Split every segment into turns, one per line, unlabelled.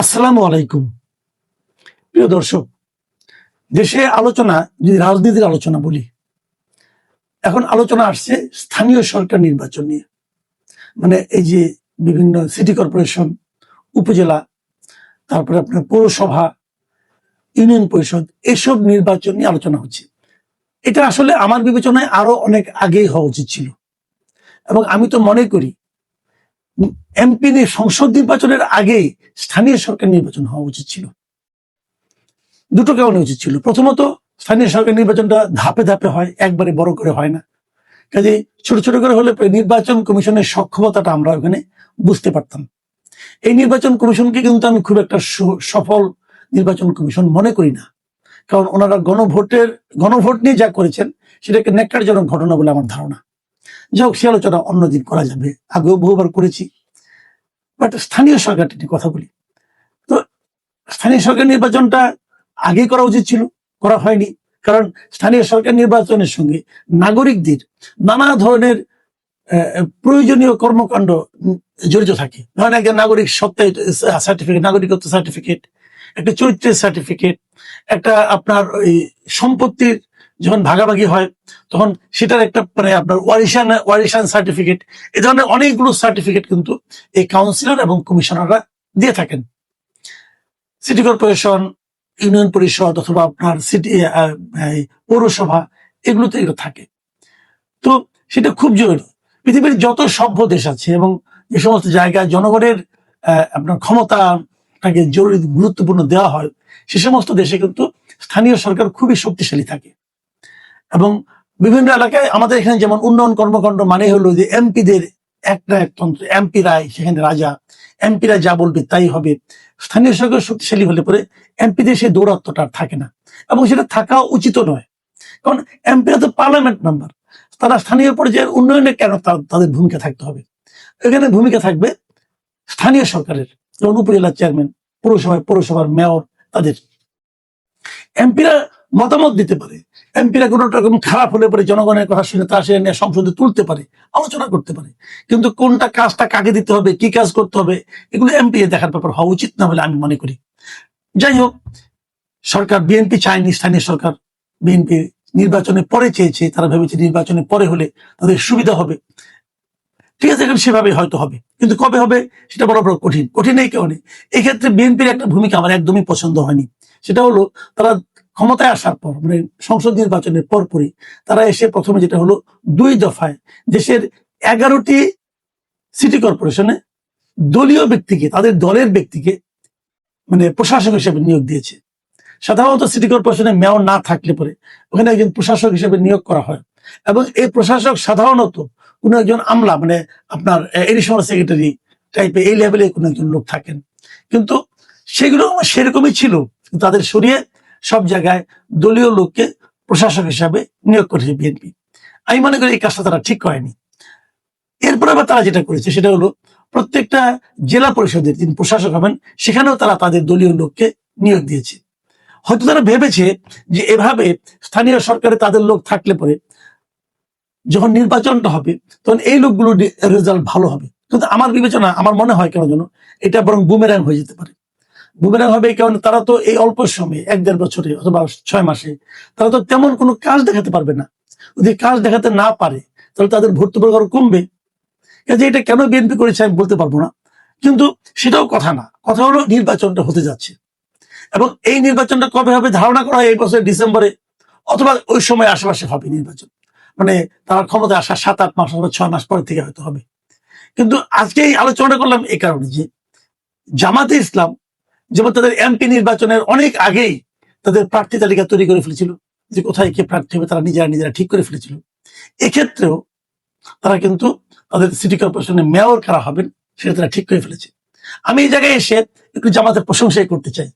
আসসালামু আলাইকুম। প্রিয় দর্শক, দেশে আলোচনা, যদি রাজনীতির আলোচনা বলি, এখন আলোচনা আসছে স্থানীয় সরকার নির্বাচন নিয়ে। মানে এই যে বিভিন্ন সিটি কর্পোরেশন, উপজেলা, তারপরে আপনার পৌরসভা, ইউনিয়ন পরিষদ, এসব নির্বাচন নিয়ে আলোচনা হচ্ছে। এটা আসলে আমার বিবেচনায় আরো অনেক আগেই হওয়া উচিত ছিল। এবং আমি তো মনে করি এমপি সংসদ নির্বাচনের আগেই স্থানীয় সরকার নির্বাচন হওয়া উচিত ছিল। দুটো কারণে উচিত ছিল। প্রথমত, স্থানীয় সরকার নির্বাচনটা ধাপে ধাপে হয়, একবারে বড় করে হয় না। কাজে ছোট ছোট করে হলে নির্বাচন কমিশনের সক্ষমতাটা আমরা ওখানে বুঝতে পারতাম। এই নির্বাচন কমিশনকে কিন্তু আমি খুব একটা সফল নির্বাচন কমিশন মনে করি না। কারণ ওনারা গণভোট নিয়ে যা করেছেন সেটাকে ন্যাক্কারজনক ঘটনা বলে আমার ধারণা। যাই হোক, সে আলোচনা অন্যদিন করা যাবে, আগেও বহুবার করেছি। বাট স্থানীয় সরকারটি নিয়ে কথা বলি। তো স্থানীয় সরকার নির্বাচনটা আগে করা উচিত ছিল, করা হয়নি। কারণ স্থানীয় সরকার নির্বাচনের সঙ্গে নাগরিকদের নানা ধরনের প্রয়োজনীয় কর্মকাণ্ড জড়িত থাকে। ধরেন একজন নাগরিক সত্ত্বের সার্টিফিকেট, নাগরিকত্ব সার্টিফিকেট, একটা চরিত্রের সার্টিফিকেট, একটা আপনার ওই সম্পত্তির যখন ভাগাভাগি হয় তখন সেটার একটা মানে আপনার ওয়ারিশান সার্টিফিকেট, এই ধরনের অনেকগুলো সার্টিফিকেট কিন্তু এই কাউন্সিলর এবং কমিশনাররা দিয়ে থাকেন। সিটি কর্পোরেশন, ইউনিয়ন পরিষদ অথবা আপনার সিটি পৌরসভা, এগুলোতে এগুলো থাকে। তো সেটা খুব জরুরি। পৃথিবীর যত সভ্য দেশ আছে এবং যে সমস্ত জায়গায় জনগণের আপনার ক্ষমতাটাকে জরুরি গুরুত্বপূর্ণ দেওয়া হয়, সে সমস্ত দেশে কিন্তু স্থানীয় সরকার খুবই শক্তিশালী থাকে। এবং বিভিন্ন এলাকায় আমাদের এখানে যেমন উন্নয়ন কর্মকাণ্ড মানে হলো যে এমপিদের একতন্ত্র, এমপিরাই সেখানে রাজা, এমপিরা যা বলবে তাই হবে। স্থানীয় সরকার শক্তিশালী হলে পরে এমপিদের সেই দৌরাত্মটা আর থাকে না, এবং সেটা থাকা উচিত নয়। কারণ এমপিরা তো পার্লামেন্ট মেম্বার, তারা স্থানীয় পর্যায়ের উন্নয়নে কেন তাদের ভূমিকা থাকতে হবে? এখানে ভূমিকা থাকবে স্থানীয় সরকারের, যেমন উপজেলার চেয়ারম্যান, পৌরসভার মেয়র, তাদের। এমপিরা মতামত দিতে পারে, এমপিরা কোনো রকম খারাপ হলে পরে জনগণের কথা শুনে তা সে নিয়ে সংসদে তুলতে পারে, আলোচনা করতে পারে। কিন্তু কোনটা কাজটা কাকে দিতে হবে, কি কাজ করতে হবে, এগুলো এমপি দেখার ব্যাপার হওয়া উচিত না বলে আমি মনে করি। যাই হোক, সরকার বিএনপি চায়নি স্থানীয় সরকার, বিএনপি নির্বাচনে পরে চেয়েছে, তারা ভেবেছে নির্বাচনে পরে হলে তাদের সুবিধা হবে। ঠিক আছে, এখন সেভাবে হয়তো হবে, কিন্তু কবে হবে সেটা বড় বড় কঠিন এই কারণে। এক্ষেত্রে বিএনপির একটা ভূমিকা আমার একদমই পছন্দ হয়নি। সেটা হলো, তারা ক্ষমতায় আসার পর মানে সংসদ নির্বাচনের পরপরই তারা এসে প্রথমে যেটা হলো 2 দফায় দেশের 11টি সিটি কর্পোরেশনে দলীয় ব্যক্তিকে, তাদের দলের ব্যক্তিকে মানে প্রশাসক হিসেবে নিয়োগ দিয়েছে। সাধারণত সিটি কর্পোরেশনে মেয়র না থাকলে পরে ওখানে একজন প্রশাসক হিসেবে নিয়োগ করা হয়, এবং এই প্রশাসক সাধারণত কোন একজন আমলা মানে আপনার এডিশনাল সেক্রেটারি টাইপের এই লেভেলে কোন একজন লোক থাকেন। কিন্তু সেগুলো সেরকমই ছিল, তাদের সরিয়ে সব জায়গায় দলীয় লোককে প্রশাসক হিসাবে নিয়োগ করেছে বিএনপি। আমি মনে করি এই কাজটা তারা ঠিক করেনি। এরপরে আবার তারা যেটা করেছে সেটা হলো, প্রত্যেকটা জেলা পরিষদের যিনি প্রশাসক হবেন সেখানেও তারা তাদের দলীয় লোককে নিয়োগ দিয়েছে। হয়তো তারা ভেবেছে যে এভাবে স্থানীয় সরকারে তাদের লোক থাকলে পরে যখন নির্বাচনটা হবে তখন এই লোকগুলোর রেজাল্ট ভালো হবে। কিন্তু আমার বিবেচনা, আমার মনে হয় কেন যেন এটা বরং বুমেরাং হয়ে যেতে পারে। বুমেরাং হবে এই কারণে তারা তো এই অল্প সময়ে 1-1.5 বছরে অথবা 6 মাসে তারা তো তেমন কোনো কাজ দেখাতে পারবে না। যদি কাজ দেখাতে না পারে তাহলে তাদের ভোট আরো কমবে। কাজে এটা কেন বিএনপি করেছে আমি বলতে পারবো না, কিন্তু সেটাও কথা না। কথা হলো নির্বাচনটা হতে যাচ্ছে, এবং এই নির্বাচনটা কবে হবে ধারণা করা হয় এই বছর ডিসেম্বরে অথবা ওই সময় আশেপাশে হবে নির্বাচন। মানে তার ক্ষমতায় আসা 7-8 মাস অথবা 6 মাস পরে থেকে হয়তো হবে। কিন্তু আজকে এই আলোচনাটা করলাম এই কারণে যে জামাতে ইসলাম যেমন তাদের এমপি নির্বাচনের অনেক আগেই তাদের প্রার্থী তালিকা তৈরি করে ফেলেছিল, যে কোথায় কে প্রার্থী হবে তারা নিজেরা ঠিক করে ফেলেছিল। এক্ষেত্রেও তারা কিন্তু তাদের সিটি কর্পোরেশনের মেয়র কারা হবেন সেটা তারা ঠিক করে ফেলেছে। আমি এই জায়গায় এসে একটু জামাতের প্রশংসাই করতে চাই।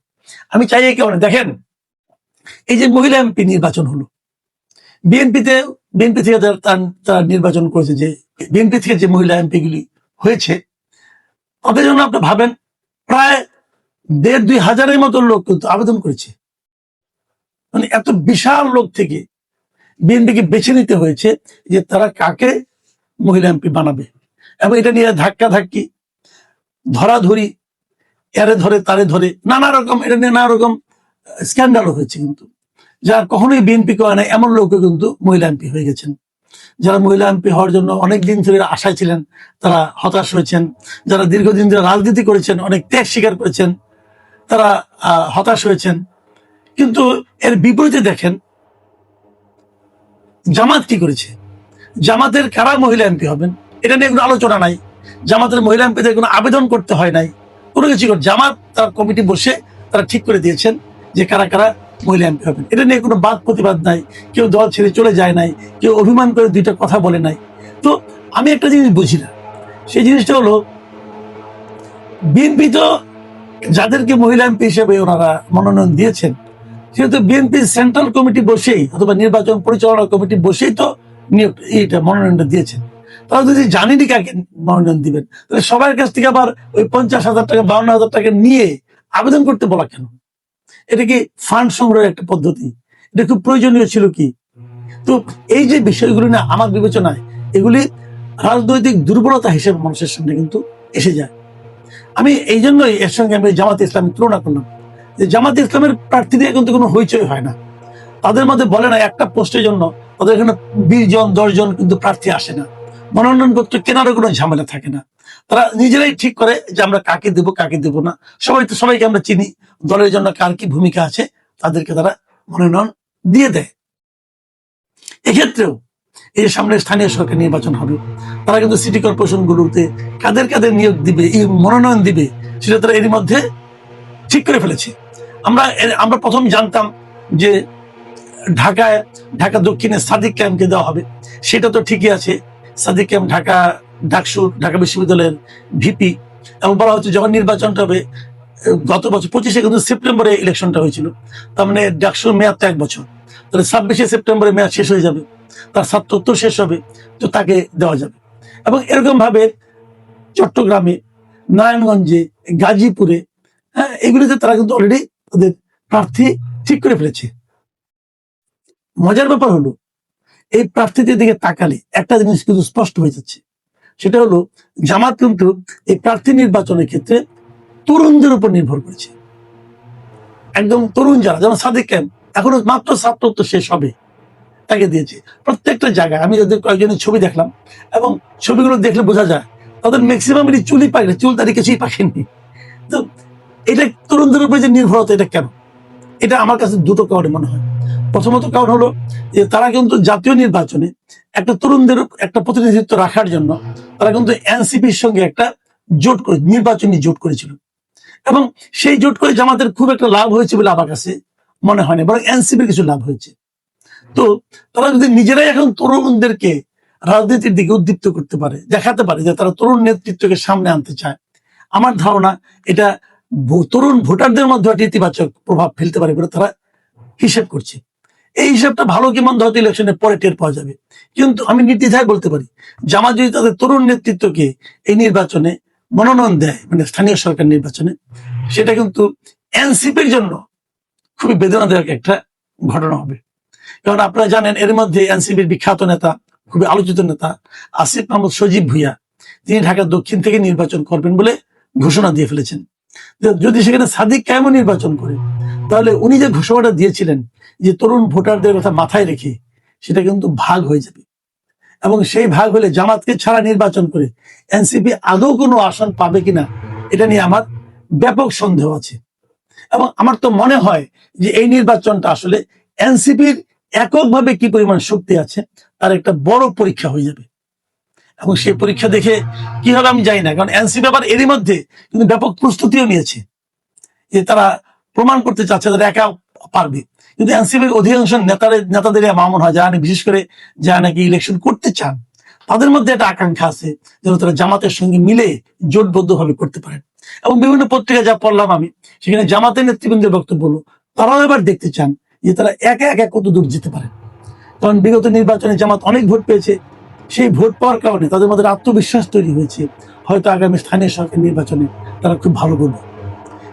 আমি চাই এই কারণে, দেখেন এই যে মহিলা এমপি নির্বাচন হলো, বিএনপি থেকে তারা নির্বাচন করেছে, যে বিএনপি থেকে যে মহিলা এমপি গুলি হয়েছে তাদের জন্য আপনি ভাবেন প্রায় 1,500-2 হাজারের মতো লোক কিন্তু আবেদন করেছে। মানে এত বিশাল লোক থেকে বিএনপিকে বেছে নিতে হয়েছে যে তারা কাকে মহিলা এমপি বানাবে, এবং এটা নিয়ে ধাক্কাধাক্কি, ধরাধরি, এরে ধরে তারে ধরে নানা রকম, এটা নিয়ে নানা রকম স্ক্যান্ডালও হয়েছে, কিন্তু যা কখনোই বিএনপি করে না এমন লোকও কিন্তু মহিলা এমপি হয়ে গেছেন। যারা মহিলা এমপি হওয়ার জন্য অনেক দিন ধরে আশায় ছিলেন, তারা হতাশ হয়েছেন। যারা দীর্ঘদিন ধরে রাজনীতি করেছেন, অনেক ত্যাগ স্বীকার করেছেন, তারা হতাশ হয়েছেন। কিন্তু এর বিপরীতে দেখেন জামাত কি করেছে। জামাতের কারা মহিলা এমপি হবেন এটা নিয়ে কোনো আলোচনা নাই। জামাতের মহিলা এমপিদের কোনো আবেদন করতে হয় নাই, কোনো কিছু করে জামাত তার কমিটি বসে তারা ঠিক করে দিয়েছেন যে কারা কারা মহিলা এমপি হবেন। এটা নিয়ে কোনো বাদ প্রতিবাদ নাই, কেউ দল ছেড়ে চলে যায় নাই, কেউ অভিমান করে দুইটা কথা বলে নাই। তো আমি একটা জিনিস বুঝি না, সেই জিনিসটা হলো বিএনপি তো যাদেরকে মহিলা এমপি হিসেবে ওনারা মনোনয়ন দিয়েছেন, সেহেতু বিএনপি সেন্ট্রাল কমিটি বসেই অথবা নির্বাচন পরিচালনা কমিটি বসেই তো এইটা মনোনয়নটা দিয়েছেন। তারা যদি জানেনি কাকে মনোনয়ন দিবেন, তাহলে সবার কাছ থেকে আবার ওই 50,000 টাকা 52,000 টাকা নিয়ে আবেদন করতে বলা কেন? এটা কি ফান্ড সংগ্রহের একটা পদ্ধতি? এটা খুব প্রয়োজনীয় ছিল কি? তো এই যে বিষয়গুলি না, আমার বিবেচনায় এগুলি রাজনৈতিক দুর্বলতা হিসেবে মানুষের সামনে কিন্তু এসে যায়। আমি এই জন্যই এর সঙ্গে আমি জামাতে ইসলামের তুলনা করলাম, যে জামাতে ইসলামের প্রার্থী দিয়ে কিন্তু কোনো হইচই হয় না। তাদের মধ্যে বলে না একটা পোস্টের জন্য তাদের এখানে 20 জন 10 জন কিন্তু প্রার্থী আসে না, মনোনয়নপত্র কেনারও কোনো ঝামেলা থাকে না। তারা নিজেরাই ঠিক করে যে আমরা কাকে দেবো কাকে দেবো না। সবাইকে আমরা চিনি, দলের জন্য কার কি ভূমিকা আছে তাদেরকে তারা মনোনয়ন দিয়ে দেয়। এক্ষেত্রেও এই যে সামনে স্থানীয় সরকার নির্বাচন হবে, তারা কিন্তু সিটি কর্পোরেশন গুলোতে কাদের কাদের নিয়োগ দিবে, এই মনোনয়ন দিবে, সেটা তারা এর মধ্যে ঠিক করে ফেলেছে। আমরা প্রথম জানতাম যে ঢাকা দক্ষিণে সাদিক ক্যাম্পকে দেওয়া হবে, সেটা তো ঠিকই আছে। সাদিক ক্যাম্প ঢাকা বিশ্ববিদ্যালয়ের ভিপি, এবং বলা হচ্ছে যখন নির্বাচনটা হবে গত বছর 25 কিন্তু সেপ্টেম্বরে ইলেকশনটা হয়েছিল, তার মানে ডাকসুর মেয়াদ তো 1 বছর, তাহলে 26 সেপ্টেম্বরে মেয়াদ শেষ হয়ে যাবে, তার ছাত্রত্ব শেষ হবে, তো তাকে দেওয়া যাবে। এবং এরকম ভাবে চট্টগ্রামে, নারায়ণগঞ্জে, গাজীপুরে, হ্যাঁ, এগুলিতে তারা কিন্তু অলরেডি তাদের প্রার্থী ঠিক করে ফেলেছে। মজার ব্যাপার হলো এই প্রার্থীদের দিকে তাকালে একটা জিনিস কিন্তু স্পষ্ট হয়ে যাচ্ছে, সেটা হলো জামাত কিন্তু এই প্রার্থী নির্বাচনের ক্ষেত্রে তরুণদের উপর নির্ভর করেছে। একদম তরুণ যারা, যেমন সাদিক ক্যাম্প এখনো মাত্র ছাত্রত্ব শেষ হবে, তাকে দিয়েছে। প্রত্যেকটা জায়গায় আমি যাদের কয়েকজনের ছবি দেখলাম, এবং ছবিগুলো দেখলে বোঝা যায় তাদের ম্যাক্সিমাম চুলই পাকে, চুল দাড়ি কিছুই পাকেনি। তো এটা তরুণদের উপরে যে নির্ভরতা, এটা কেন? এটা আমার কাছে দুটো কারণে মনে হয়। প্রথমত কারণ হলো যে তারা কিন্তু জাতীয় নির্বাচনে একটা তরুণদের একটা প্রতিনিধিত্ব রাখার জন্য তারা কিন্তু এনসিপির সঙ্গে একটা নির্বাচনী জোট করেছিল, এবং সেই জোট করে জামাতের খুব একটা লাভ হয়েছে বলে আমার কাছে মনে হয়নি, বরং এনসিপির কিছু লাভ হয়েছে। তো তারা যদি নিজেরাই এখন তরুণদেরকে রাজনীতির দিকে উদ্দীপ্ত করতে পারে, দেখাতে পারে যে তারা তরুণ নেতৃত্বকে সামনে আনতে চায়, আমার ধারণা এটা তরুণ ভোটারদের মধ্যে একটা ইতিবাচক প্রভাব ফেলতে পারে বলে তারা হিসেব করছে। এই হিসাবটা ভালো কি মন্দ হয়তো ইলেকশনের পরে টের পাওয়া যাবে, কিন্তু আমি নির্দ্বিধায় বলতে পারি জামাত যদি তাদের তরুণ নেতৃত্বকে এই নির্বাচনে মনোনয়ন দেয়, মানে স্থানীয় সরকার নির্বাচনে, সেটা কিন্তু এনসিপির জন্য খুবই বেদনাদায়ক একটা ঘটনা হবে। কারণ আপনারা জানেন এর মধ্যে এনসিপির বিখ্যাত নেতা, খুবই আলোচিত নেতা আসিফ মাহমুদ সজীব ভুইয়া, তিনি ঢাকা দক্ষিণ থেকে নির্বাচন করবেন বলে ঘোষণা দিয়ে ফেলেছেন। যদি সেখানে সাদিক কায়েমও নির্বাচন করে, তাহলে উনি যে ঘোষণাটা দিয়েছিলেন যে তরুণ ভোটারদের কথা মাথায় রেখে, সেটা কিন্তু ভাগ হয়ে যাবে, এবং সেই ভাগ হলে জামাতকে ছাড়া নির্বাচন করে এনসিপি আদৌ কোনো আসন পাবে কিনা এটা নিয়ে আমার ব্যাপক সন্দেহ আছে। এবং আমার তো মনে হয় যে এই নির্বাচনটা আসলে এনসিপির এককভাবে কি পরিমাণ শক্তি আছে তার একটা বড় পরীক্ষা হয়ে যাবে, এবং সেই পরীক্ষা দেখে কি হবে আমি জানি না। কারণ এনসিপি আবার এরই মধ্যে কিন্তু ব্যাপক প্রস্তুতিও নিয়েছে, যে তারা প্রমাণ করতে চাচ্ছে তারা একা পারবে। কিন্তু এনসিপির অধিকাংশ নেতাদের মামুন হয়, যারা বিশেষ করে যারা নাকি ইলেকশন করতে চান, তাদের মধ্যে একটা আকাঙ্ক্ষা আছে যেন তারা জামাতের সঙ্গে মিলে জোটবদ্ধ ভাবে করতে পারেন। এবং বিভিন্ন পত্রিকায় যা পড়লাম আমি, সেখানে জামাতের নেতৃবৃন্দের বক্তব্য হলো তারাও এবার দেখতে চান যে তারা একা একা কত দূর যেতে পারে। কারণ বিগত নির্বাচনে জামাত অনেক ভোট পেয়েছে, সেই ভোট পাওয়ার কারণে তাদের মধ্যে আত্মবিশ্বাস তৈরি হয়েছে, হয়তো আগামী স্থানীয় সরকার নির্বাচনে তারা খুব ভালো করবে।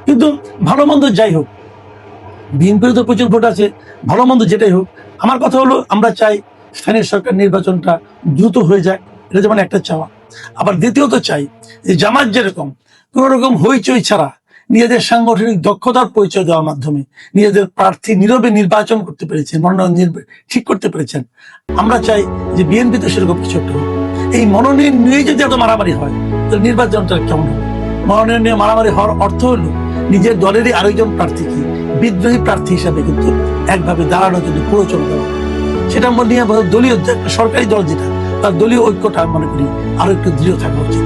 কিন্তু ভালো মন্দ যাই হোক, বিএনপির তো প্রচুর ভোট আছে, ভালো মন্দ যেটাই হোক, আমার কথা হলো আমরা চাই স্থানীয় সরকার নির্বাচনটা দ্রুত হয়ে যায়, এটা যেমন একটা চাওয়া। আবার দ্বিতীয়ত চাই যে জামাত যেরকম কোন রকম হইচই ছাড়া নিজেদের সাংগঠনিক দক্ষতার পরিচয় দেওয়ার মাধ্যমে নিজেদের প্রার্থী নীরবে নির্বাচন করতে পেরেছেন, মনোনয়ন ঠিক করতে পেরেছেন। আমরা চাই যে বিএনপি তো সেরকম কিছু একটা হোক। এই মনোনয়ন নিয়ে যদি এত মারামারি হয় তাহলে নির্বাচনটা কেমন হবে? মনোনয়ন নিয়ে মারামারি হওয়ার অর্থ হলো নিজের দলেরই আরেকজন প্রার্থীকে বিদ্রোহী প্রার্থী হিসাবে কিন্তু একভাবে দাঁড়ানোর জন্য প্ররোচনা দেওয়া। সেটা নিয়ে দলীয় একটা সরকারি দল যেটা, তার দলীয় ঐক্যটা মনে করি আরো একটু দৃঢ় থাকা উচিত।